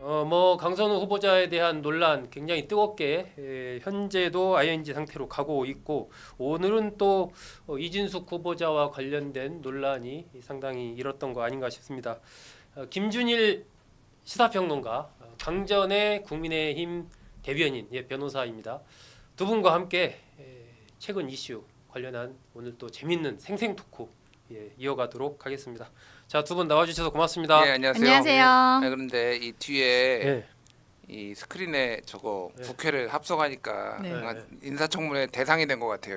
뭐 강선우 후보자에 대한 논란 굉장히 뜨겁게 현재도 ING 상태로 가고 있고 오늘은 또 이진숙 후보자와 관련된 논란이 상당히 일었던 거 아닌가 싶습니다. 김준일 시사평론가, 강전의 국민의힘 대변인, 변호사입니다. 두 분과 함께 최근 이슈 관련한 오늘 또 재밌는 생생 토크 이어가도록 하겠습니다. 자, 두 분 나와주셔서 고맙습니다. 네, 안녕하세요. 안녕하세요. 아, 그런데 이 뒤에 네. 이 스크린에 저거 네. 국회를 합성하니까 네. 뭔가 인사청문회 대상이 된 것 같아요.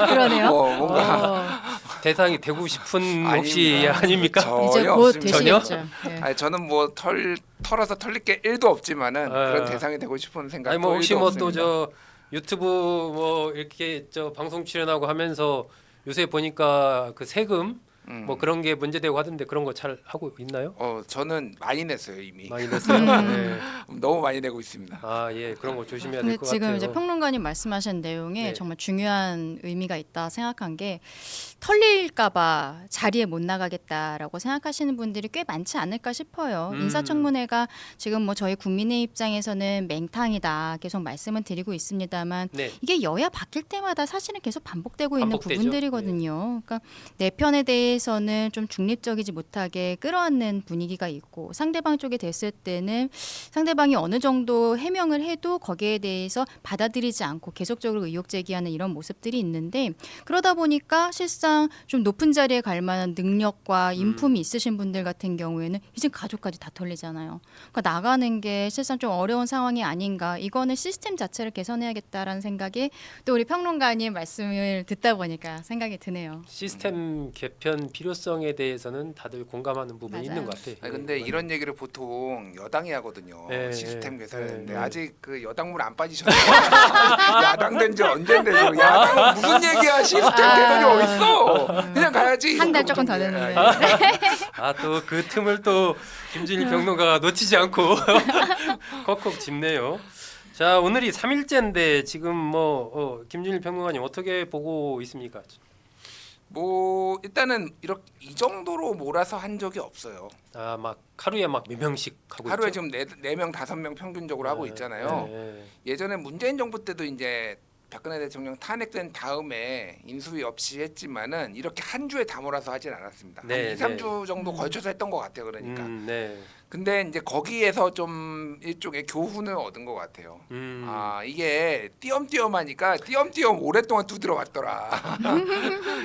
그러네요. 뭔가 대상이 되고 싶은 혹시 아닙니다. 아닙니까? 전혀 이제 곧 없습니다. 되시겠죠. 네. 아니, 저는 뭐 털어서 털릴 게 1도 없지만은 아. 그런 대상이 되고 싶은 생각도 아니 뭐 혹시 1도 뭐 또 없습니다. 저 유튜브 뭐 이렇게 저 방송 출연하고 하면서 요새 보니까 그 세금 뭐 그런 게 문제되고 하던데 그런 거 잘 하고 있나요? 저는 많이 냈어요 이미. 많이 냈어요. 네. 너무 많이 내고 있습니다. 아, 예. 그런 거 조심해야 근데 될 것 지금 같아요. 이제 평론가님 말씀하신 내용에 네. 정말 중요한 의미가 있다 생각한 게 털릴까봐 자리에 못 나가겠다라고 생각하시는 분들이 꽤 많지 않을까 싶어요. 인사청문회가 지금 뭐 저희 국민의 입장에서는 맹탕이다 계속 말씀은 드리고 있습니다만 네. 이게 여야 바뀔 때마다 사실은 계속 반복되고 있는 반복되죠. 부분들이거든요. 그러니까 내 편에 대해서는 좀 중립적이지 못하게 끌어안는 분위기가 있고 상대방 쪽에 됐을 때는 상대방이 어느 정도 해명을 해도 거기에 대해서 받아들이지 않고 계속적으로 의혹 제기하는 이런 모습들이 있는데 그러다 보니까 실상 좀 높은 자리에 갈 만한 능력과 인품이 있으신 분들 같은 경우에는 이제 가족까지 다 털리잖아요. 그러니까 나가는 게 실상 좀 어려운 상황이 아닌가. 이거는 시스템 자체를 개선해야겠다라는 생각이 또 우리 평론가님 말씀을 듣다 보니까 생각이 드네요. 시스템 개편 필요성에 대해서는 다들 공감하는 부분이 맞아요. 있는 것 같아요. 아니, 근데 이런 얘기를 보통 여당이 하거든요. 네, 시스템 네, 개선했는데 네. 아직 그 여당물 안 빠지셨어요. 야당 된 지 언젠데 지금 야당 무슨 얘기야? 시스템 개선이 어딨어? 그냥 가야지. 한 달 조금 더 됐는데. 아, 또 그 틈을 또 김준일 평론가가 놓치지 않고 콕콕 짚네요. 자, 오늘이 3일째인데 지금 뭐 김준일 평론가님 어떻게 보고 있습니까? 뭐 일단은 이렇게 이 정도로 몰아서 한 적이 없어요. 아, 막 하루에 막 몇 명씩 하고 하루에 있죠? 지금 4명 5명 평균적으로 하고 있잖아요. 네. 예전에 문재인 정부 때도 이제 박근혜 대통령 탄핵된 다음에 인수위 없이 했지만은 이렇게 한 주에 다 몰아서 하진 않았습니다. 네, 한 2, 3주 정도 걸쳐서 했던 것 같아요. 그러니까. 네. 근데 이제 거기에서 좀 일종의 교훈을 얻은 것 같아요. 아, 이게 띄엄띄엄하니까 띄엄띄엄 오랫동안 두드려 왔더라.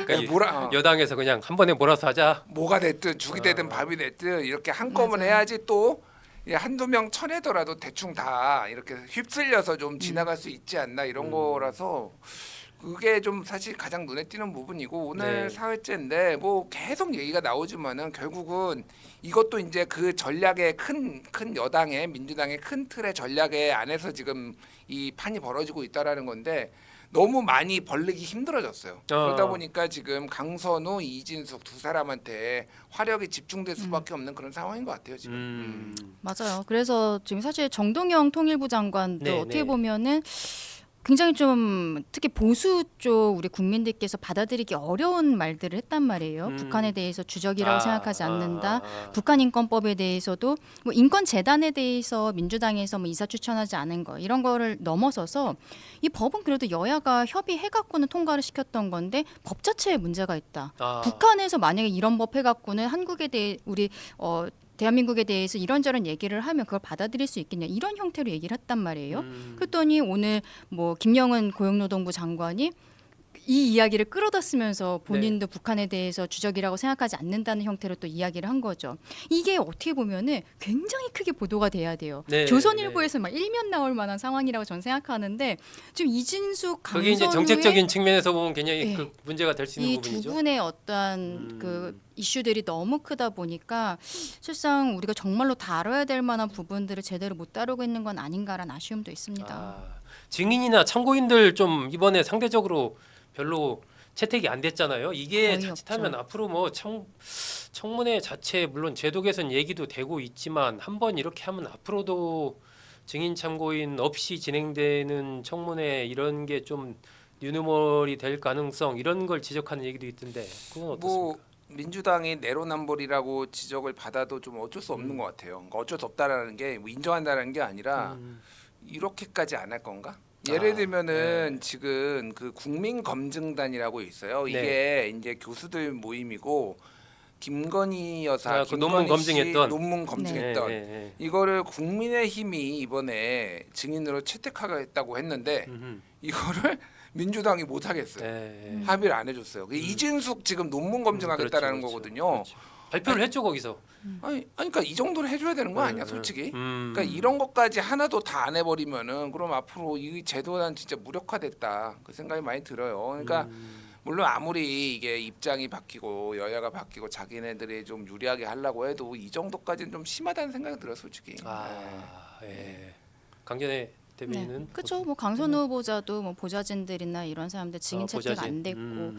그러니까 여당에서 그냥 한 번에 몰아서 하자. 뭐가 됐든 죽이 되든 밥이 됐든 이렇게 한꺼번에 맞아요. 해야지 또 한두 명 쳐내더라도 대충 다 이렇게 휩쓸려서 좀 지나갈 수 있지 않나 이런 거라서 그게 좀 사실 가장 눈에 띄는 부분이고 오늘 네. 4회째인데 뭐 계속 얘기가 나오지만은 결국은 이것도 이제 그 전략의 큰 여당의 민주당의 큰 틀의 전략의 안에서 지금 이 판이 벌어지고 있다라는 건데 너무 많이 벌리기 힘들어졌어요. 그러다 보니까 지금 강선우, 이진숙 두 사람한테 화력이 집중될 수밖에 없는 그런 상황인 것 같아요 지금. 맞아요. 그래서 지금 사실 정동영 통일부 장관도 네, 어떻게 네. 보면은 굉장히 좀 특히 보수 쪽 우리 국민들께서 받아들이기 어려운 말들을 했단 말이에요. 북한에 대해서 주적이라고 생각하지 않는다. 북한 인권법에 대해서도 뭐 인권 재단에 대해서 민주당에서 뭐 이사 추천하지 않은 거 이런 거를 넘어서서 이 법은 그래도 여야가 협의해 갖고는 통과를 시켰던 건데 법 자체에 문제가 있다. 북한에서 만약에 이런 법 해갖고는 한국에 대해 우리 대한민국에 대해서 이런저런 얘기를 하면 그걸 받아들일 수 있겠냐 이런 형태로 얘기를 했단 말이에요. 그랬더니 오늘 뭐 김영은 고용노동부 장관이 이 이야기를 끌어다 쓰면서 본인도 북한에 대해서 주적이라고 생각하지 않는다는 형태로 또 이야기를 한 거죠. 이게 어떻게 보면은 굉장히 크게 보도가 돼야 돼요. 네, 조선일보에서 막 일면 나올 만한 상황이라고 저는 생각하는데 지금 이진숙 그게 이제 강선우의 정책적인 측면에서 보면 굉장히 네. 그 문제가 될 수 있는 이 부분이죠. 두 분의 어떠한 그 이슈들이 너무 크다 보니까 실상 우리가 정말로 다뤄야 될 만한 부분들을 제대로 못 다루고 있는 건 아닌가라는 아쉬움도 있습니다. 증인이나 참고인들 좀 이번에 상대적으로 별로 채택이 안 됐잖아요. 이게 거의 자칫하면 없죠. 앞으로 뭐 청문회 자체 물론 제도 개선 얘기도 되고 있지만 한번 이렇게 하면 앞으로도 증인 참고인 없이 진행되는 청문회 이런 게 좀 뉴노멀이 될 가능성 이런 걸 지적하는 얘기도 있던데 그건 어떻습니까? 뭐 민주당이 내로남불이라고 지적을 받아도 좀 어쩔 수 없는 것 같아요. 그러니까 어쩔 수 없다라는 게 뭐 인정한다는 게 아니라 이렇게까지 안 할 건가? 예를 들면은 네. 지금 그 국민검증단이라고 있어요. 이게 이제 교수들 모임이고 김건희 여사, 그 논문 김건희 씨 검증했던. 논문 검증했던 이거를 국민의힘이 이번에 증인으로 채택하겠다고 했는데 이거를 민주당이 못 하겠어요. 네. 합의를 안 해줬어요. 이진숙 지금 논문 검증하겠다라는 그렇죠, 거거든요. 그렇죠. 발표를 했죠 거기서. 그러니까 이 정도는 해줘야 되는 거 아니야, 솔직히. 음. 그러니까 이런 것까지 하나도 다 안 해버리면은 그럼 앞으로 이 제도는 진짜 무력화됐다 그 생각이 많이 들어요. 그러니까 물론 아무리 이게 입장이 바뀌고 여야가 바뀌고 자기네들이 좀 유리하게 하려고 해도 이 정도까지는 좀 심하다는 생각이 들어요, 솔직히. 예. 강전의 대변인은 그렇죠. 뭐 강선 후보자도 뭐 보좌진들이나 이런 사람들 증인 채택 보좌진. 안 됐고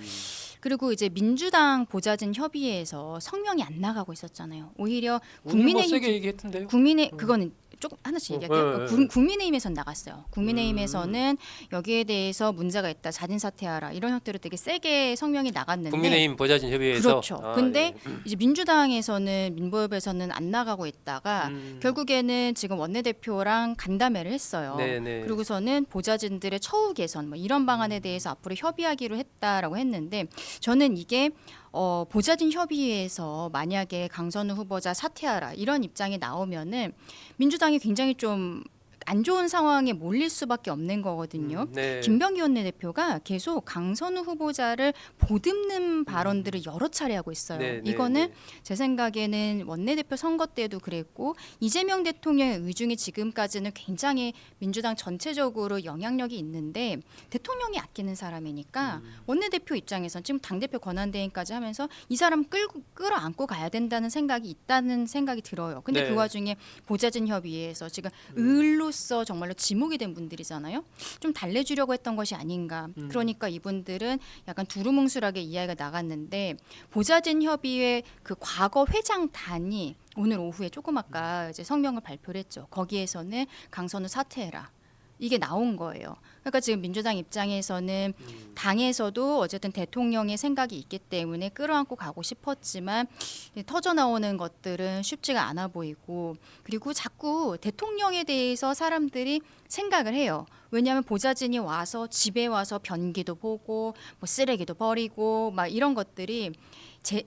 그리고 이제 민주당 보좌진 협의회에서 성명이 안 나가고 있었잖아요. 오히려 뭐 국민의힘 세게 얘기했던데요. 그거는 조금 하나씩 얘기할게요. 국민의힘에서는 나갔어요. 국민의힘에서는 여기에 대해서 문제가 있다, 자진 사퇴하라 이런 형태로 되게 세게 성명이 나갔는데 국민의힘 보좌진 협의회에서. 그렇죠. 근데 이제 민주당에서는 민보협에서는 안 나가고 있다가 결국에는 지금 원내대표랑 간담회를 했어요. 네네. 그리고서는 보좌진들의 처우 개선 뭐 이런 방안에 대해서 앞으로 협의하기로 했다라고 했는데 저는 이게 보좌진 협의회에서 만약에 강선우 후보자 사퇴하라 이런 입장이 나오면은 민주당이 굉장히 좀 안 좋은 상황에 몰릴 수밖에 없는 거거든요. 네. 김병기 원내대표가 계속 강선우 후보자를 보듬는 발언들을 여러 차례 하고 있어요. 네, 네, 이거는 네. 제 생각에는 원내대표 선거 때도 그랬고 이재명 대통령의 의중이 지금까지는 굉장히 민주당 전체적으로 영향력이 있는데 대통령이 아끼는 사람이니까 원내대표 입장에선 지금 당대표 권한대행까지 하면서 이 사람 끌어안고 가야 된다는 생각이 있다는 생각이 들어요. 근데 네. 그 와중에 보좌진 협의회에서 지금 을로서 정말로 지목이 된 분들이잖아요. 좀 달래주려고 했던 것이 아닌가. 그러니까 이분들은 약간 두루뭉술하게 이야기가 나갔는데 보좌진 협의회 그 과거 회장단이 오늘 오후에 조금 아까 이제 성명을 발표를 했죠. 거기에서는 강선우 사퇴해라. 이게 나온 거예요. 그러니까 지금 민주당 입장에서는 당에서도 어쨌든 대통령의 생각이 있기 때문에 끌어안고 가고 싶었지만 터져 나오는 것들은 쉽지가 않아 보이고 그리고 자꾸 대통령에 대해서 사람들이 생각을 해요. 왜냐하면 보좌진이 와서 집에 와서 변기도 보고 뭐 쓰레기도 버리고 막 이런 것들이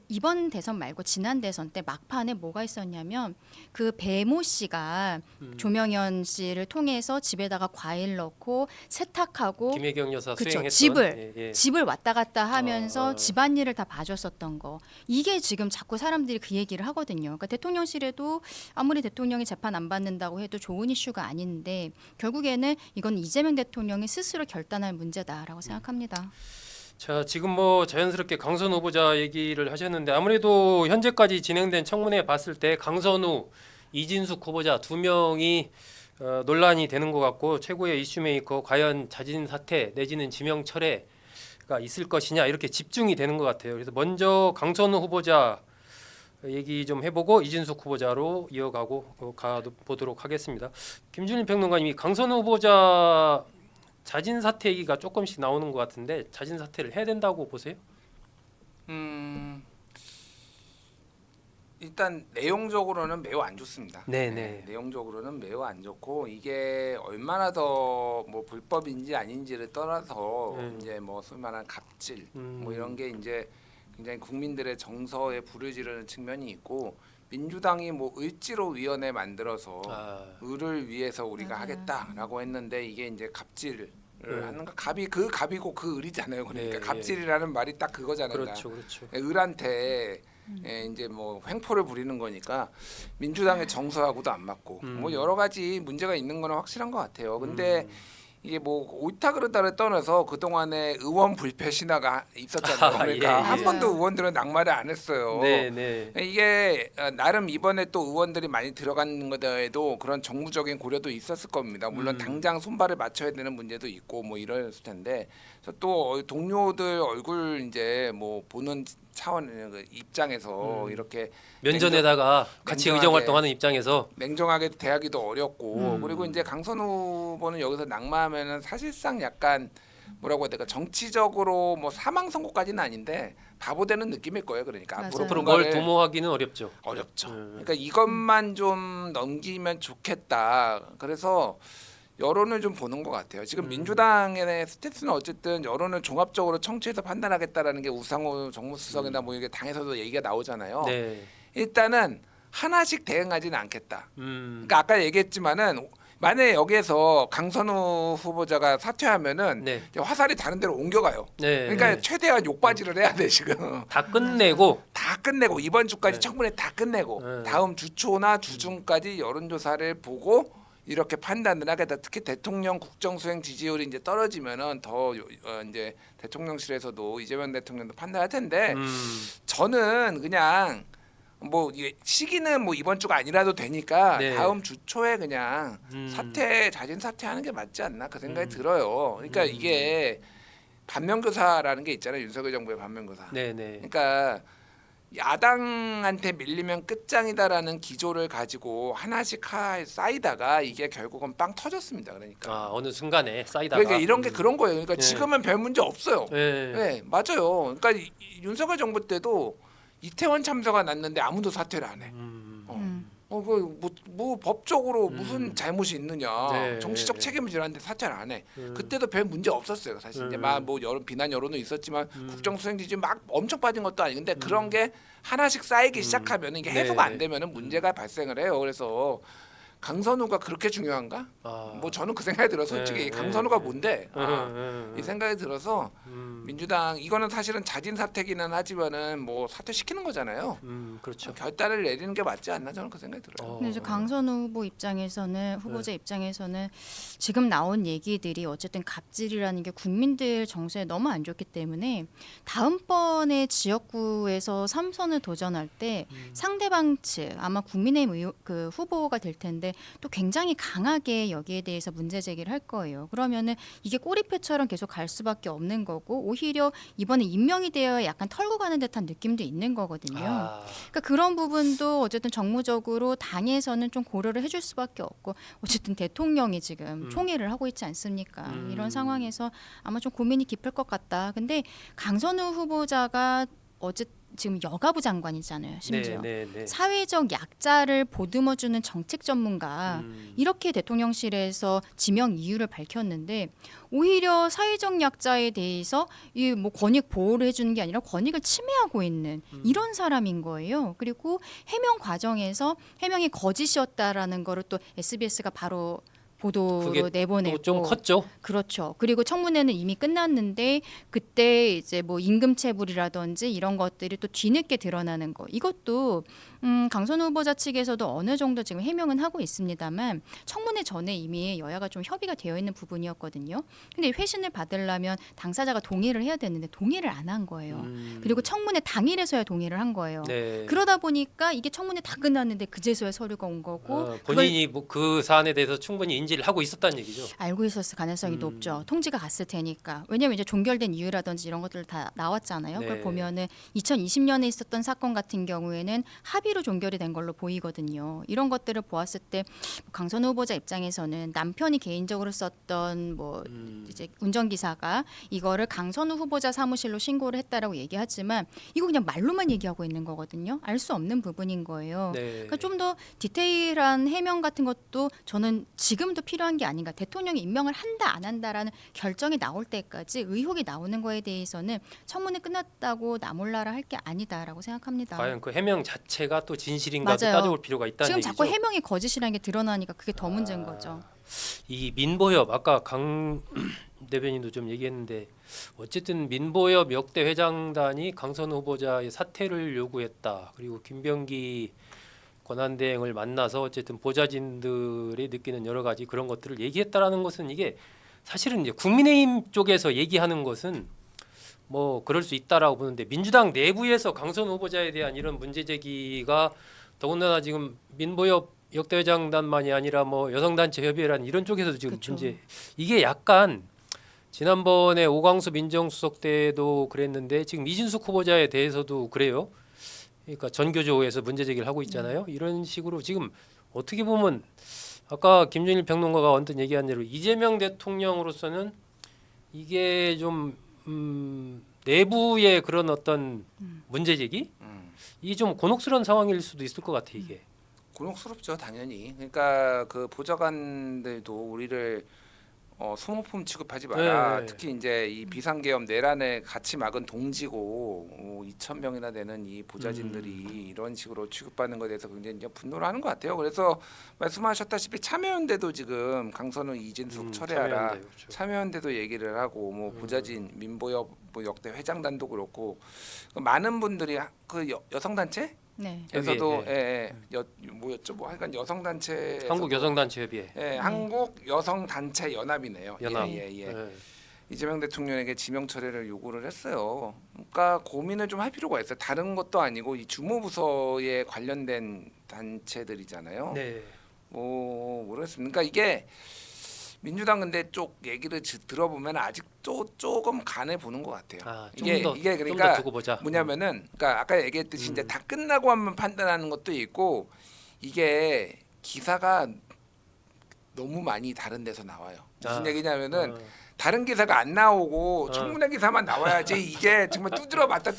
이번 대선 말고 지난 대선 때 막판에 뭐가 있었냐면 그 배모 씨가 조명현 씨를 통해서 집에다가 과일 넣고 세탁하고 김혜경 여사 그쵸, 수행했던 집을 왔다 갔다 하면서 집안일을 다 봐줬었던 거 이게 지금 자꾸 사람들이 그 얘기를 하거든요. 그러니까 대통령실에도 아무리 대통령이 재판 안 받는다고 해도 좋은 이슈가 아닌데 결국에는 이건 이재명 대통령이 스스로 결단할 문제다라고 생각합니다. 자, 지금 뭐 자연스럽게 강선우 후보자 얘기를 하셨는데 아무래도 현재까지 진행된 청문회 봤을 때 강선우, 이진숙 후보자 두 명이 논란이 되는 것 같고 최고의 이슈메이커 과연 자진 사퇴 내지는 지명 철회가 있을 것이냐 이렇게 집중이 되는 것 같아요. 그래서 먼저 강선우 후보자 얘기 좀 해보고 이진숙 후보자로 이어가고 가보도록 하겠습니다. 김준일 평론가님, 이 강선우 후보자 자진 사퇴 얘기가 조금씩 나오는 것 같은데 자진 사퇴를 해야 된다고 보세요? 일단 내용적으로는 매우 안 좋습니다. 네네. 내용적으로는 매우 안 좋고 이게 얼마나 더 뭐 불법인지 아닌지를 떠나서 이제 뭐 소위 말하는 갑질 뭐 이런 게 이제 굉장히 국민들의 정서에 불을 지르는 측면이 있고 민주당이 뭐 을지로 위원회 만들어서 을을 위해서 우리가 하겠다라고 했는데 이게 이제 갑질을 하는 거 갑이 그 갑이고 그 을이잖아요. 그러니까 갑질이라는 말이 딱 그거잖아요. 그렇죠, 그렇죠. 을한테 이제 뭐 횡포를 부리는 거니까 민주당의 정서하고도 안 맞고 뭐 여러 가지 문제가 있는 거는 확실한 것 같아요. 근데 이게 뭐 옳다 그르다를 떠나서 그 동안에 의원 불패 신화가 있었잖아요. 그러니까 예, 예. 한 번도 의원들은 낙마를 안 했어요. 네네. 이게 나름 이번에 또 의원들이 많이 들어가는 거에도 그런 정무적인 고려도 있었을 겁니다. 물론 당장 손발을 맞춰야 되는 문제도 있고 뭐 이랬을 텐데 또 동료들 얼굴 이제 뭐 보는 차원 그 입장에서 이렇게 면전에다가 같이 냉정하게 의정 활동하는 입장에서 냉정하게 대하기도 어렵고 그리고 이제 강선우 후보는 여기서 낙마하면은 사실상 약간 뭐라고 해야 될까 정치적으로 뭐 사망 선고까지는 아닌데 바보 되는 느낌일 거예요. 그러니까 맞아요. 앞으로 앞으로 뭘 뭔가를 도모하기는 어렵죠. 어렵죠. 그러니까 이것만 좀 넘기면 좋겠다. 그래서 여론을 좀 보는 것 같아요. 지금 민주당의 스탠스는 어쨌든 여론을 종합적으로 청취해서 판단하겠다라는 게 우상호 정무수석이나 뭐 이게 당에서도 얘기가 나오잖아요. 네. 일단은 하나씩 대응하지는 않겠다. 음. 그러니까 아까 얘기했지만은 만약에 여기에서 강선우 후보자가 사퇴하면은 네. 이제 화살이 다른 데로 옮겨가요. 네. 그러니까 네. 최대한 욕바지를 해야 돼 지금. 다 끝내고 다 끝내고 이번 주까지 네. 청문회 다 끝내고 네. 다음 주 초나 주중까지 여론조사를 보고 이렇게 판단을 하겠다. 특히 대통령 국정수행 지지율이 이제 떨어지면은 더 이제 대통령실에서도 이재명 대통령도 판단할 텐데 저는 그냥 뭐 이게 시기는 뭐 이번 주가 아니라도 되니까 네. 다음 주 초에 그냥 자진 사퇴하는 게 맞지 않나 그 생각이 들어요. 그러니까 이게 반면교사라는 게 있잖아요. 윤석열 정부의 반면교사. 네네. 그러니까 야당한테 밀리면 끝장이다라는 기조를 가지고 하나씩 쌓이다가 이게 결국은 빵 터졌습니다. 그러니까. 아 어느 순간에 쌓이다가. 그러니까 이런 게 그런 거예요. 그러니까 네. 지금은 별 문제 없어요. 네. 네, 맞아요. 그러니까 윤석열 정부 때도 이태원 참사가 났는데 아무도 사퇴를 안 해. 뭐 법적으로 무슨 잘못이 있느냐, 네. 정치적 책임을 지라는데 사퇴를 안 해. 그때도 별 문제 없었어요. 사실 이제 막 뭐 여론 비난 여론은 있었지만 국정수행 지지 막 엄청 빠진 것도 아니고 근데 그런 게 하나씩 쌓이기 시작하면 이게 해소가 안 네. 되면은 문제가 발생을 해요. 그래서 강선우가 그렇게 중요한가? 아. 뭐 저는 그 생각이 들어 솔직히 네, 강선우가 네. 뭔데? 이 생각이 들어서 민주당 이거는 사실은 자진 사퇴기는 하지만은 뭐 사퇴시키는 거잖아요. 그렇죠. 결단을 내리는 게 맞지 않나 저는 그 생각이 들어요. 근데 이제 강선우 후보 입장에서는 후보자 입장에서는 지금 나온 얘기들이 어쨌든 갑질이라는 게 국민들 정서에 너무 안 좋기 때문에 다음번에 지역구에서 3선을 도전할 때 상대방 측 아마 국민의힘 그 후보가 될 텐데 또 굉장히 강하게 여기에 대해서 문제 제기를 할 거예요. 그러면은 이게 꼬리표처럼 계속 갈 수밖에 없는 거고 오히려 이번에 임명이 되어 약간 털고 가는 듯한 느낌도 있는 거거든요. 그러니까 그런 부분도 어쨌든 정무적으로 당에서는 좀 고려를 해줄 수밖에 없고 어쨌든 대통령이 지금 총애를 하고 있지 않습니까? 이런 상황에서 아마 좀 고민이 깊을 것 같다. 근데 강선우 후보자가 지금 여가부 장관이잖아요. 심지어 사회적 약자를 보듬어주는 정책 전문가 이렇게 대통령실에서 지명 이유를 밝혔는데 오히려 사회적 약자에 대해서 이 뭐 권익 보호를 해주는 게 아니라 권익을 침해하고 있는 이런 사람인 거예요. 그리고 해명 과정에서 해명이 거짓이었다라는 거를 또 SBS가 바로 보도로 내보내고 좀 컸죠. 그렇죠. 그리고 청문회는 이미 끝났는데 그때 이제 뭐 임금체불이라든지 이런 것들이 또 뒤늦게 드러나는 거 이것도 강선우 후보자 측에서도 어느 정도 지금 해명은 하고 있습니다만 청문회 전에 이미 여야가 좀 협의가 되어 있는 부분이었거든요. 근데 회신을 받으려면 당사자가 동의를 해야 되는데 동의를 안 한 거예요. 그리고 청문회 당일에서야 동의를 한 거예요. 네. 그러다 보니까 이게 청문회 다 끝났는데 그제서야 서류가 온 거고 본인이 뭐 그 사안에 대해서 충분히 인지를 하고 있었다는 얘기죠. 알고 있었을 가능성이 높죠. 통지가 갔을 테니까. 왜냐하면 이제 종결된 이유라든지 이런 것들 다 나왔잖아요. 네. 그걸 보면은 2020년에 있었던 사건 같은 경우에는 합의로 종결이 된 걸로 보이거든요. 이런 것들을 보았을 때 강선우 후보자 입장에서는 남편이 개인적으로 썼던 뭐 이제 운전기사가 이거를 강선우 후보자 사무실로 신고를 했다라고 얘기하지만 이거 그냥 말로만 얘기하고 있는 거거든요. 알 수 없는 부분인 거예요. 네. 그러니까 좀 더 디테일한 해명 같은 것도 저는 지금도 필요한 게 아닌가. 대통령이 임명을 한다 안 한다라는 결정이 나올 때까지 의혹이 나오는 거에 대해서는 청문회 끝났다고 나몰라라 할 게 아니다라고 생각합니다. 과연 그 해명 자체가 또 진실인가도 맞아요. 따져볼 필요가 있다는 지금 얘기죠. 자꾸 해명이 거짓이라는 게 드러나니까 그게 더 문제인 거죠. 이 민보협 아까 강 대변인도 좀 얘기했는데 어쨌든 민보협 역대 회장단이 강선우 후보자의 사퇴를 요구했다. 그리고 김병기 권한대행을 만나서 어쨌든 보좌진들이 느끼는 여러 가지 그런 것들을 얘기했다라는 것은 이게 사실은 이제 국민의힘 쪽에서 얘기하는 것은 뭐 그럴 수 있다라고 보는데 민주당 내부에서 강선우 후보자에 대한 이런 문제 제기가 더군다나 지금 민보협 역대회장단만이 아니라 뭐 여성단체 협의회란 이런 쪽에서도 지금 그쵸. 문제 이게 약간 지난번에 오광수 민정수석 때도 그랬는데 지금 이진숙 후보자에 대해서도 그래요. 그러니까 전교조에서 문제 제기를 하고 있잖아요. 이런 식으로 지금 어떻게 보면 아까 김준일 평론가가 언뜻 얘기한 대로 이재명 대통령으로서는 이게 좀 내부의 그런 어떤 문제 제기 이게 좀 곤혹스러운 상황일 수도 있을 것 같아 이게. 곤혹스럽죠, 당연히. 그러니까 그 보좌관들도 우리를 소모품 취급하지 마라. 네. 특히 이제 이 비상계엄 내란에 같이 막은 동지고 2,000명이나 되는 이 보좌진들이 이런 식으로 취급받는 것에 대해서 굉장히 이제 분노를 하는 것 같아요. 그래서 말씀하셨다시피 참여연대도 지금 강선우, 이진숙 철회하라. 참여연대, 그렇죠. 참여연대도 얘기를 하고 뭐 보좌진 민보협 뭐 역대 회장단도 그렇고 많은 분들이 그 여성 단체 네. 에서도 협의회, 뭐였죠? 뭐 하여간 여성 단체 한국 여성단체협의회. 한국 여성 단체 연합이네요. 연합. 예. 네. 이재명 대통령에게 지명 철회를 요구를 했어요. 그러니까 고민을 좀 할 필요가 있어요. 다른 것도 아니고 이 주무부서에 관련된 단체들이잖아요. 네. 뭐 모르겠습니다. 그러니까 이게 민주당 근데 쪽 얘기를 들어보면 아직도 조금 간을 보는 것 같아요. 이게 좀더 그러니까 두고 보자. 뭐냐면은 그러니까 아까 얘기했듯이 이제 다 끝나고 하면 판단하는 것도 있고 이게 기사가 너무 많이 다른 데서 나와요. 무슨 얘기냐면은 다른 기사가 안 나오고 청문회 기사만 나와야지 이게 정말 두드려봤다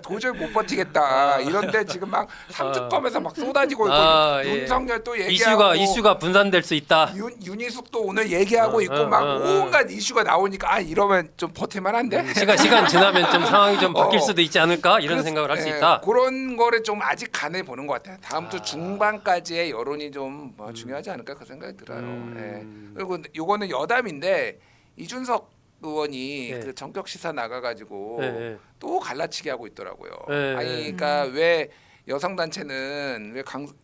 도저히 못 버티겠다 이런데 지금 막 삼특검에서 막 쏟아지고 있고 예. 윤석열 또 얘기하고 이슈가 분산될 수 있다. 윤희숙도 오늘 얘기하고 있고 막 온갖 이슈가 나오니까 이러면 좀 버틸만한데 시간 지나면 좀 상황이 좀 바뀔 수도 있지 않을까 이런 생각을 할 수 있다. 그런 거를 좀 아직 간을 보는 것 같아요. 다음 주 중반까지의 여론이 좀 중요하지 않을까 그 생각이 들어요. 그리고 요거는 여담인데 이준석 의원이 네. 그 전격 시사 나가가지고 네. 또 갈라치기 하고 있더라고요. 네. 아니 그러니까 왜 여성 단체는 왜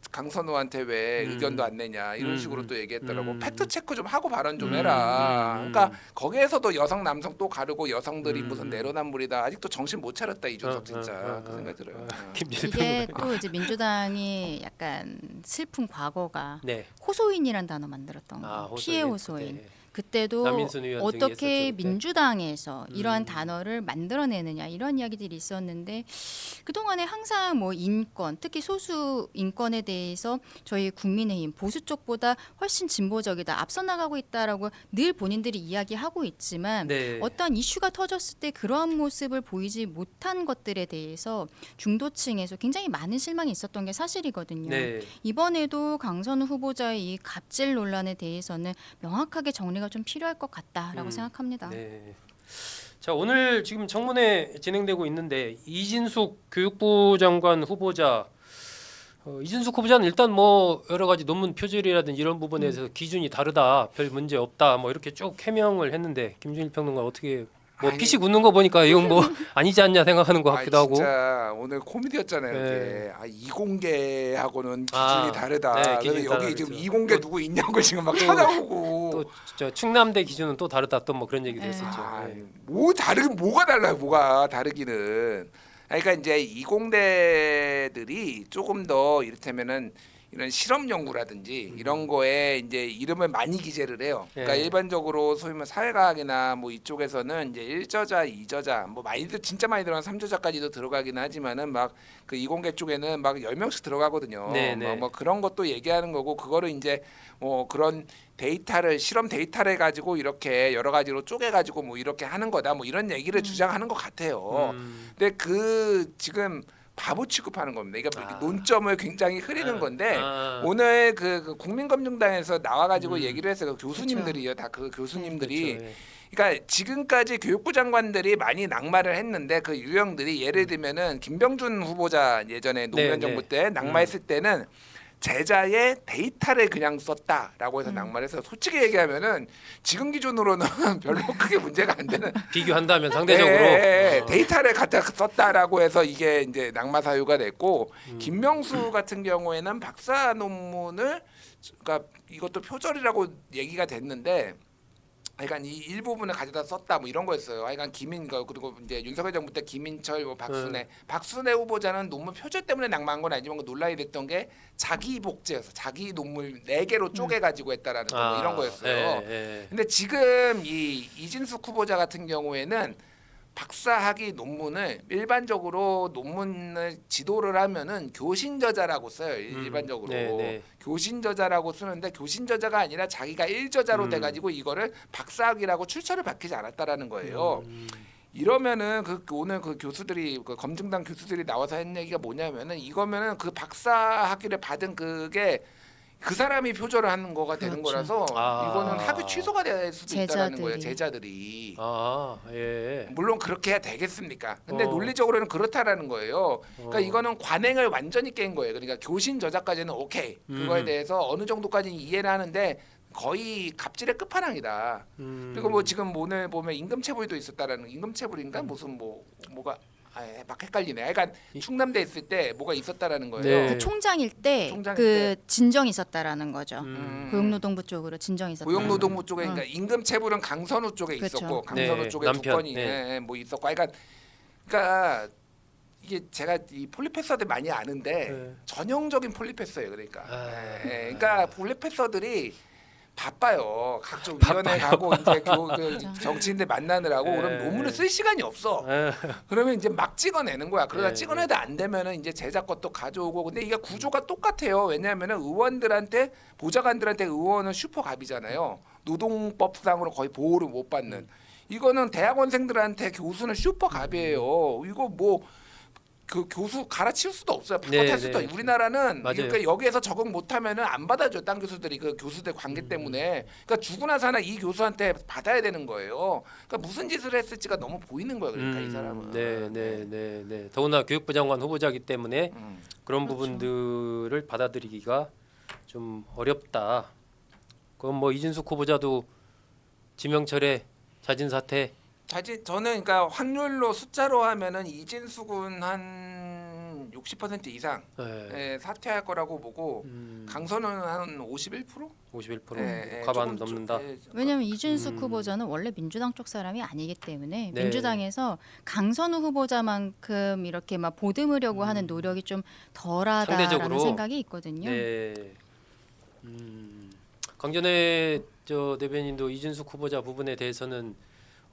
강선우한테 왜 의견도 안 내냐 이런 식으로 또 얘기했더라고. 팩트 체크 좀 하고 발언 좀 해라. 그러니까 거기에서도 여성 남성 또 가르고 여성들이 무슨 내로남불이다. 아직도 정신 못 차렸다 이준석 진짜 그 생각이 들어요. 이게 또 이제 민주당이 약간 슬픈 과거가 네. 호소인이란 단어 만들었던 거. 호소인. 피해 호소인. 네. 그때도 남인순 의원 등이 어떻게 했었죠, 그때. 민주당에서 이러한 단어를 만들어내느냐 이런 이야기들이 있었는데 그동안에 항상 뭐 인권 특히 소수 인권에 대해서 저희 국민의힘 보수 쪽보다 훨씬 진보적이다 앞서 나가고 있다라고 늘 본인들이 이야기하고 있지만 네. 어떤 이슈가 터졌을 때 그러한 모습을 보이지 못한 것들에 대해서 중도층에서 굉장히 많은 실망이 있었던 게 사실이거든요. 네. 이번에도 강선우 후보자의 이 갑질 논란에 대해서는 명확하게 정리가 좀 필요할 것 같다라고 생각합니다. 네. 자 오늘 지금 청문회 진행되고 있는데 이진숙 교육부 장관 후보자 이진숙 후보자는 일단 뭐 여러 가지 논문 표절이라든지 이런 부분에 대해서 기준이 다르다 별 문제 없다 뭐 이렇게 쭉 해명을 했는데 김준일 평론가 어떻게 뭐 아니, 피식 웃는 거 보니까 이건 뭐 아니지 않냐 생각하는 것 같기도 하고 진짜 오늘 코미디였잖아요. 네. 이게. 이공계하고는 기준이 다르다. 네, 그래서 기준이 여기 다르죠. 지금 이공계 누구 있냐고 지금 막 찾아보고. 또 저 충남대 기준은 또 다르다 또 뭐 그런 얘기도 했었죠. 네. 뭐 다르긴 뭐가 달라요? 뭐가 다르기는. 그러니까 이제 이공대들이 조금 더 이를테면은 이런 실험 연구라든지 이런 거에 이제 이름을 많이 기재를 해요. 그러니까 예. 일반적으로 소위 뭐 사회과학이나 뭐 이쪽에서는 이제 1저자, 2저자, 뭐 진짜 많이 들어간 3저자까지도 들어가긴 하지만은 막 그 이공계 쪽에는 막 10명씩 들어가거든요. 네네. 뭐 그런 것도 얘기하는 거고 그거를 이제 뭐 그런 데이터를 실험 데이터를 가지고 이렇게 여러 가지로 쪼개 가지고 뭐 이렇게 하는 거다. 뭐 이런 얘기를 주장하는 것 같아요. 근데 그 지금 바보 취급하는 겁니다. 그러니까 논점을 굉장히 흐리는 건데 오늘 그 국민검증단에서 나와가지고 얘기를 했어요. 그 교수님들이요, 다 그 교수님들이. 그렇죠. 예. 그러니까 지금까지 교육부 장관들이 많이 낙마를 했는데 그 유형들이 예를 들면은 김병준 후보자 예전에 노무현 네, 정부 네. 때 낙마했을 때는 제자의 데이터를 그냥 썼다라고 해서 낙마를 해서 솔직히 얘기하면은 지금 기준으로는 별로 크게 문제가 안 되는 비교한다면 상대적으로 데이터를 갖다 썼다라고 해서 이게 이제 낙마 사유가 됐고 김명수 같은 경우에는 박사 논문을 그러니까 이것도 표절이라고 얘기가 됐는데 그러니까 이 일부분을 가져다 썼다 뭐 이런 거였어요. 하여간 그리고 이제 윤석열 정부 때 김인철, 뭐 박순애 후보자는 논문 표절 때문에 낙마한 건 아니지만 그 논란이 됐던 게 자기 복제여서 자기 논문 4개로 쪼개 가지고 했다라는 거 뭐 이런 거였어요. 근데 지금 이 이진숙 후보자 같은 경우에는 박사학위 논문을 일반적으로 논문을 지도를 하면은 교신 저자라고 써요. 일반적으로 네. 교신 저자라고 쓰는데 교신 저자가 아니라 자기가 일저자로 돼가지고 이거를 박사학위라고 출처를 밝히지 않았다라는 거예요. 이러면은 오늘 그 교수들이 그 검증단 교수들이 나와서 한 얘기가 뭐냐면은 이거면은 그 박사학위를 받은 그게 그 사람이 표절을 하는 거가 되는 그렇죠. 거라서 아. 이거는 학위 취소가 될 수도 있다는 거예요. 제자들이. 제자들이. 예. 물론 그렇게 해야 되겠습니까? 근데 어. 논리적으로는 그렇다라는 거예요. 그러니까 어. 이거는 관행을 완전히 깬 거예요. 그러니까 교신 저자까지는 오케이. 그거에 대해서 어느 정도까지는 이해를 하는데 거의 갑질의 끝판왕이다. 그리고 뭐 지금 오늘 보면 임금체불도 있었다라는 임금체불인가 무슨 뭐가 막 헷갈리네. 약간 충남대 있을 때 뭐가 있었다라는 거예요. 네. 그 총장일 때 총장일 그 진정이 있었다라는 거죠. 음. 고용노동부 쪽으로 진정이 있었다. 고용노동부 쪽에 그러니까 임금체불은 강선우 쪽에 그렇죠. 있었고 강선우 네, 쪽에 남편. 두 건이 네. 뭐 있었고 그러니까 이게 제가 이 폴리패서들 많이 아는데 네. 전형적인 폴리패서예요. 그러니까 그러니까 폴리패서들이 바빠요. 각종 위원회 가고 이제 그 정치인들 만나느라고 네. 그럼 논문을 쓸 시간이 없어. 그러면 이제 막 찍어내는 거야. 그러다 네, 찍어내도 안 되면은 이제 제자 것도 가져오고. 근데 이게 구조가 똑같아요. 왜냐하면은 의원들한테 보좌관들한테 의원은 슈퍼갑이잖아요. 노동법상으로 거의 보호를 못 받는. 이거는 대학원생들한테 교수는 슈퍼갑이에요. 이거 뭐 그 교수 갈아치울 수도 없어요. 바꿔탈 수도. 우리나라는 맞아요. 그러니까 여기에서 적응 못하면은 안 받아줘. 딴 교수들이 그 교수들 관계 때문에. 그러니까 죽으나 사나 이 교수한테 받아야 되는 거예요. 그러니까 무슨 짓을 했을지가 너무 보이는 거예요. 그러니까 이 사람은. 네. 더구나 교육부 장관 후보자이기 때문에 그런 그렇죠. 부분들을 받아들이기가 좀 어렵다. 그건 뭐 이준숙 후보자도 지명철의 자진 사퇴. 저는 그러니까 확률로 숫자로 하면은 이진숙은 한 60% 이상 사퇴할 거라고 보고 강선은 한 51%? 51% 과반 넘는다. 왜냐하면 이준숙 후보자는 원래 민주당 쪽 사람이 아니기 때문에 네. 민주당에서 강선우 후보자만큼 이렇게 막 보듬으려고 하는 노력이 좀 덜하다라는 상대적으로. 생각이 있거든요. 네. 강전의 대변인도 이준숙 후보자 부분에 대해서는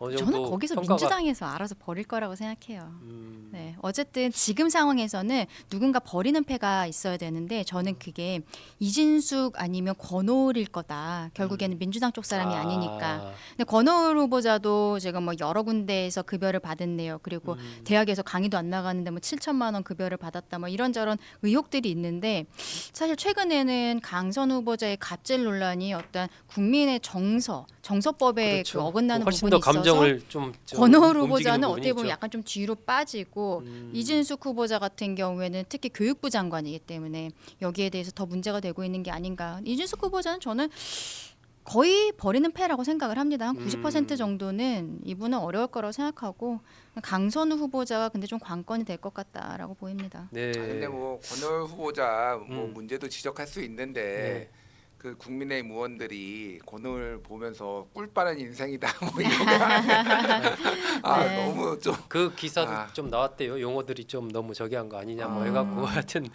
어느 정도 저는 거기서 평가가- 민주당에서 알아서 버릴 거라고 생각해요. 음, 네, 어쨌든 지금 상황에서는 누군가 버리는 패가 있어야 되는데 저는 그게 이진숙 아니면 권오을일 거다. 결국에는 민주당 쪽 사람이 아니니까. 근데 권오을 후보자도 제가 뭐 여러 군데에서 급여를 받았네요. 그리고 대학에서 강의도 안 나가는데 뭐 7천만 원 급여를 받았다. 뭐 이런저런 의혹들이 있는데 사실 최근에는 강선 후보자의 갑질 논란이 어떤 국민의 정서법에 그렇죠. 그 어긋나는 훨씬 부분이 더 감정을 좀 권오을 움직이는 후보자는 부분이 어떻게 보면 있죠. 약간 좀 뒤로 빠지고 이진숙 후보자 같은 경우에는 특히 교육부 장관이기 때문에 여기에 대해서 더 문제가 되고 있는 게 아닌가. 이진숙 후보자는 저는 거의 버리는 패라고 생각을 합니다. 한 90% 정도는 이분은 어려울 거라고 생각하고 강선우 후보자가 근데 좀 관건이 될 것 같다라고 보입니다. 네. 근데 뭐 권오을 후보자 뭐 문제도 지적할 수 있는데 네. 그 국민의힘 의원들이 권오을 보면서 꿀 빠른 인생이다 뭐 이런 네. 너무 좀 그 기사도 아. 좀 나왔대요. 용어들이 좀 너무 저기 한 거 아니냐 뭐 해갖고 아. 하여튼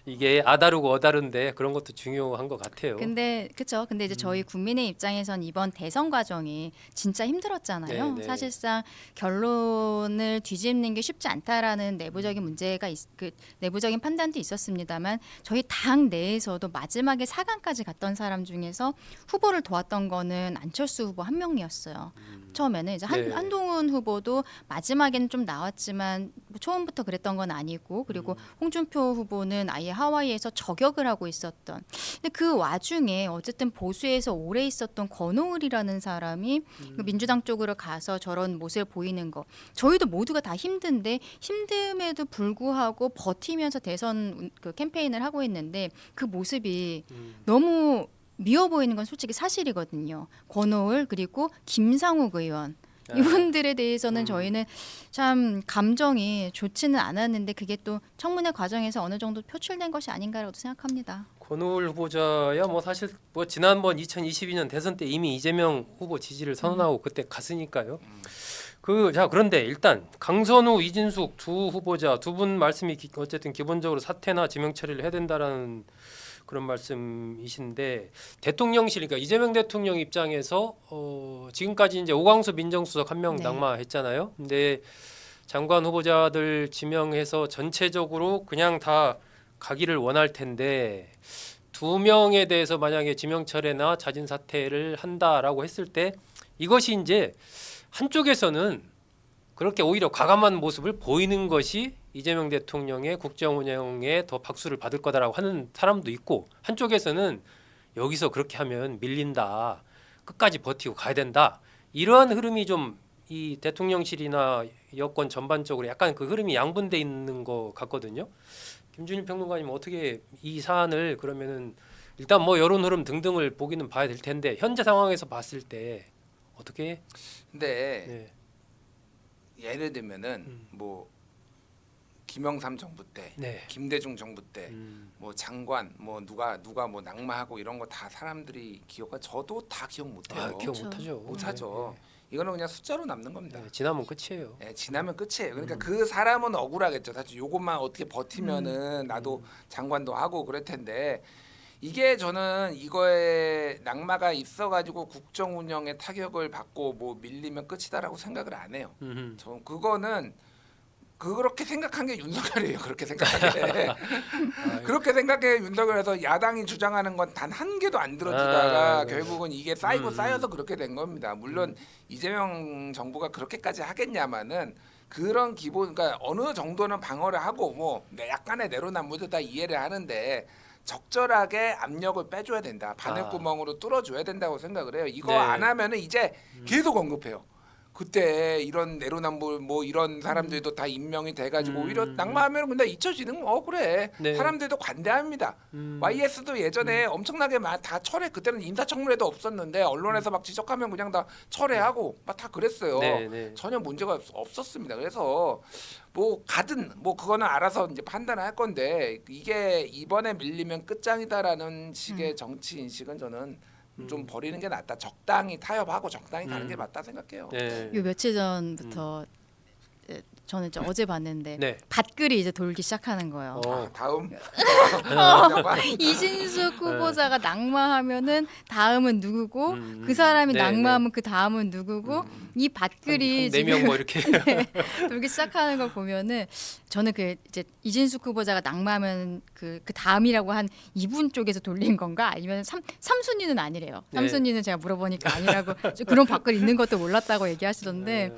이게 아다르고 어다른데 그런 것도 중요한 것 같아요. 근데 그렇죠. 근데 이제 저희 국민의 입장에선 이번 대선 과정이 진짜 힘들었잖아요. 네, 네. 사실상 결론을 뒤집는 게 쉽지 않다라는 내부적인 문제가 그 내부적인 판단도 있었습니다만 저희 당 내에서도 마지막에 4강까지 갔던 사람 중에서 후보를 도왔던 거는 안철수 후보 한 명이었어요. 처음에는 이제 네. 한동훈 후보도 마지막에는 좀 나왔지만 뭐 처음부터 그랬던 건 아니고 그리고 홍준표 후보는 아예 하와이에서 저격을 하고 있었던. 근데 그 와중에 어쨌든 보수에서 오래 있었던 권오을이라는 사람이 그 민주당 쪽으로 가서 저런 모습을 보이는 거. 저희도 모두가 다 힘든데 힘듦에도 불구하고 버티면서 대선 그 캠페인을 하고 있는데 그 모습이 너무 미워 보이는 건 솔직히 사실이거든요. 권오을 그리고 김상욱 의원 이분들에 대해서는 저희는 참 감정이 좋지는 않았는데 그게 또 청문회 과정에서 어느 정도 표출된 것이 아닌가라고 생각합니다. 권오을 후보자야 뭐 사실 뭐 지난번 2022년 대선 때 이미 이재명 후보 지지를 선언하고 그때 갔으니까요. 그런데 일단 강선우, 이진숙 두 후보자 두 분 말씀이 어쨌든 기본적으로 사퇴나 지명 처리를 해야 된다라는 그런 말씀이신데 대통령실 그러니까 이재명 대통령 입장에서 지금까지 이제 오광수 민정수석 한 명 네. 낙마했잖아요. 근데 장관 후보자들 지명해서 전체적으로 그냥 다 가기를 원할 텐데 2명에 대해서 만약에 지명 철회나 자진 사퇴를 한다라고 했을 때 이것이 이제 한쪽에서는 그렇게 오히려 과감한 모습을 보이는 것이 이재명 대통령의 국정 운영에 더 박수를 받을 거다라고 하는 사람도 있고 한쪽에서는 여기서 그렇게 하면 밀린다. 끝까지 버티고 가야 된다. 이러한 흐름이 좀 이 대통령실이나 여권 전반적으로 약간 그 흐름이 양분돼 있는 것 같거든요. 김준일 평론가님 어떻게 이 사안을 그러면은 일단 뭐 여론 흐름 등등을 보기는 봐야 될 텐데 현재 상황에서 봤을 때 어떻게 근데 네. 예를 들면은 뭐 김영삼 정부 때, 네. 김대중 정부 때, 뭐 장관, 뭐 누가 뭐 낙마하고 이런 거 다 사람들이 기억하. 저도 다 기억 못해요. 아, 기억 그렇죠. 못하죠. 못하죠. 이거는 그냥 숫자로 남는 겁니다. 네, 지나면 끝이에요. 네, 지나면 끝이에요. 그러니까 그 사람은 억울하겠죠. 사실 요것만 어떻게 버티면은 나도 장관도 하고 그럴 텐데 이게 저는 이거에 낙마가 있어가지고 국정 운영에 타격을 받고 뭐 밀리면 끝이다라고 생각을 안 해요. 저 그거는 그렇게 생각한 게 윤석열이에요. 그렇게 생각하게. 그렇게 생각해 윤석열에서 야당이 주장하는 건 단 한 개도 안 들어주다가 결국은 이게 쌓이고 쌓여서 그렇게 된 겁니다. 물론 이재명 정부가 그렇게까지 하겠냐마는 그런 기본 그러니까 어느 정도는 방어를 하고 뭐 약간의 내로남불도 다 이해를 하는데 적절하게 압력을 빼줘야 된다. 바늘구멍으로 뚫어줘야 된다고 생각을 해요. 이거 네. 안 하면은 이제 계속 언급해요. 그때 이런 내로남불 뭐 이런 사람들도 다 임명이 돼가지고 오히려 낙마하면 근데 잊혀지는 거 그래. 네. 사람들도 관대합니다. YS도 예전에 엄청나게 다 철회 그때는 인사청문회도 없었는데 언론에서 막 지적하면 그냥 다 철회하고 막 다 그랬어요. 네, 네. 전혀 문제가 없었습니다. 그래서 뭐 가든 뭐 그거는 알아서 이제 판단할 건데 이게 이번에 밀리면 끝장이다라는 식의 정치 인식은 저는 좀 버리는 게 낫다. 적당히 타협하고 적당히 가는 게 맞다 생각해요. 네. 요 며칠 전부터 저는 이제 어제 봤는데 네. 밭글이 이제 돌기 시작하는 거예요. 다음 이진숙 후보자가 낙마하면은 다음은 누구고 그 사람이 네, 낙마하면 그 다음은 누구고 이 밭글이 네 명 지금 뭐 이렇게 돌기 시작하는 걸 보면은 저는 그 이제 이진숙 후보자가 낙마하면 그 다음이라고 한 이분 쪽에서 돌린 건가 아니면 삼순위는 아니래요. 네. 삼순위는 제가 물어보니까 아니라고 그런 밭글 있는 것도 몰랐다고 얘기하시던데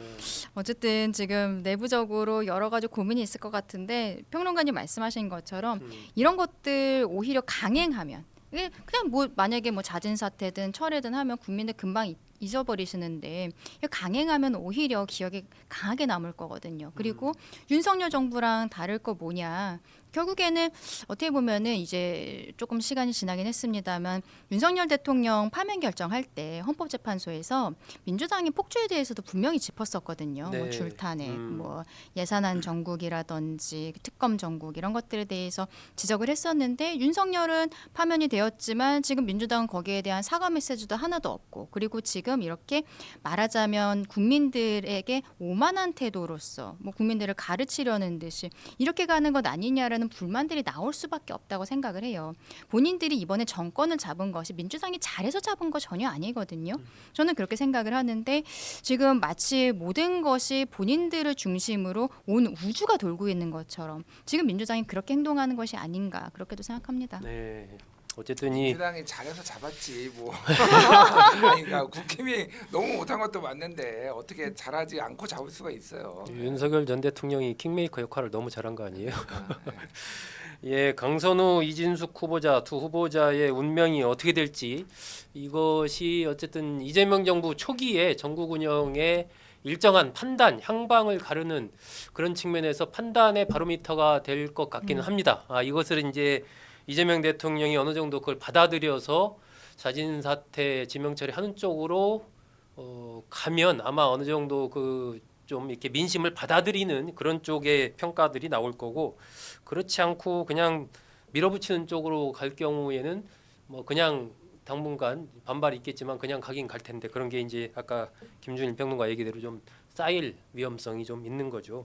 어쨌든 지금 내부적으로 여러 가지 고민이 있을 것 같은데 평론가님 말씀하신 것처럼 이런 것들 오히려 강행하면 이게 그냥 뭐 만약에 뭐 자진 사퇴든 철회든 하면 국민들 금방 잊어버리시는데 강행하면 오히려 기억에 강하게 남을 거거든요. 그리고 윤석열 정부랑 다를 거 뭐냐? 결국에는 어떻게 보면은 이제 조금 시간이 지나긴 했습니다만 윤석열 대통령 파면 결정할 때 헌법재판소에서 민주당의 폭주에 대해서도 분명히 짚었었거든요. 네. 뭐 줄탄핵, 뭐 예산안 정국이라든지 특검 정국 이런 것들에 대해서 지적을 했었는데 윤석열은 파면이 되었지만 지금 민주당은 거기에 대한 사과 메시지도 하나도 없고 그리고 지금 이렇게 말하자면 국민들에게 오만한 태도로서 뭐 국민들을 가르치려는 듯이 이렇게 가는 것 아니냐라는 불만들이 나올 수밖에 없다고 생각을 해요. 본인들이 이번에 정권을 잡은 것이 민주당이 잘해서 잡은 거 전혀 아니거든요. 저는 그렇게 생각을 하는데 지금 마치 모든 것이 본인들을 중심으로 온 우주가 돌고 있는 것처럼 지금 민주당이 그렇게 행동하는 것이 아닌가 그렇게도 생각합니다. 네. 어쨌든 이 민주당이 잘해서 잡았지 뭐. 아니, 그러니까 국힘이 너무 못한 것도 맞는데 어떻게 잘하지 않고 잡을 수가 있어요. 윤석열 전 대통령이 킹메이커 역할을 너무 잘한 거 아니에요? 예, 강선우, 이진숙 후보자 두 후보자의 운명이 어떻게 될지 이것이 어쨌든 이재명 정부 초기에 전국 운영에 일정한 판단, 향방을 가르는 그런 측면에서 판단의 바로미터가 될 것 같기는 합니다. 이것을 이제 이재명 대통령이 어느 정도 그걸 받아들여서 자진 사퇴 지명 처리하는 쪽으로 가면 아마 어느 정도 그 좀 이렇게 민심을 받아들이는 그런 쪽의 평가들이 나올 거고 그렇지 않고 그냥 밀어붙이는 쪽으로 갈 경우에는 뭐 그냥 당분간 반발이 있겠지만 그냥 가긴 갈 텐데 그런 게 이제 아까 김준일 평론가 얘기대로 좀 쌓일 위험성이 좀 있는 거죠.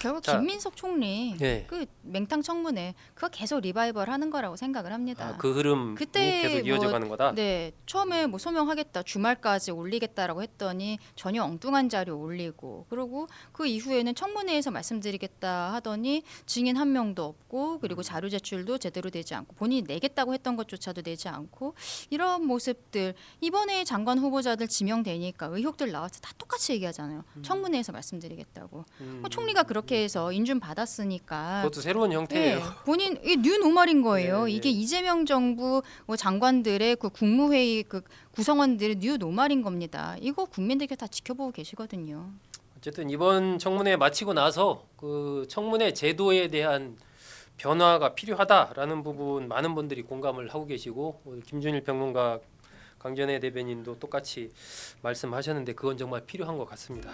결국 자, 김민석 총리 네. 그 맹탕 청문회 그거 계속 리바이벌하는 거라고 생각을 합니다. 그 흐름이 그때 계속 이어져 뭐, 가는 거다. 네, 처음에 뭐 소명하겠다 주말까지 올리겠다라고 했더니 전혀 엉뚱한 자료 올리고 그리고 그 이후에는 청문회에서 말씀드리겠다 하더니 증인 한 명도 없고 그리고 자료 제출도 제대로 되지 않고 본인이 내겠다고 했던 것조차도 내지 않고 이런 모습들 이번에 장관 후보자들 지명되니까 의혹들 나와서 다 똑같이 얘기하잖아요. 청문회에서 말씀드리겠다고. 뭐 총리가 그렇게 해서 인준 받았으니까 그것도 새로운 형태예요. 네, 본인 이게 뉴 노멀인 거예요. 네, 이게 네. 이재명 정부 뭐 장관들의 그 국무회의 그 구성원들의 뉴 노멀인 겁니다. 이거 국민들께 다 지켜보고 계시거든요. 어쨌든 이번 청문회 마치고 나서 그 청문회 제도에 대한 변화가 필요하다라는 부분 많은 분들이 공감을 하고 계시고 오늘 김준일 평론가 강전혜 대변인도 똑같이 말씀하셨는데 그건 정말 필요한 것 같습니다.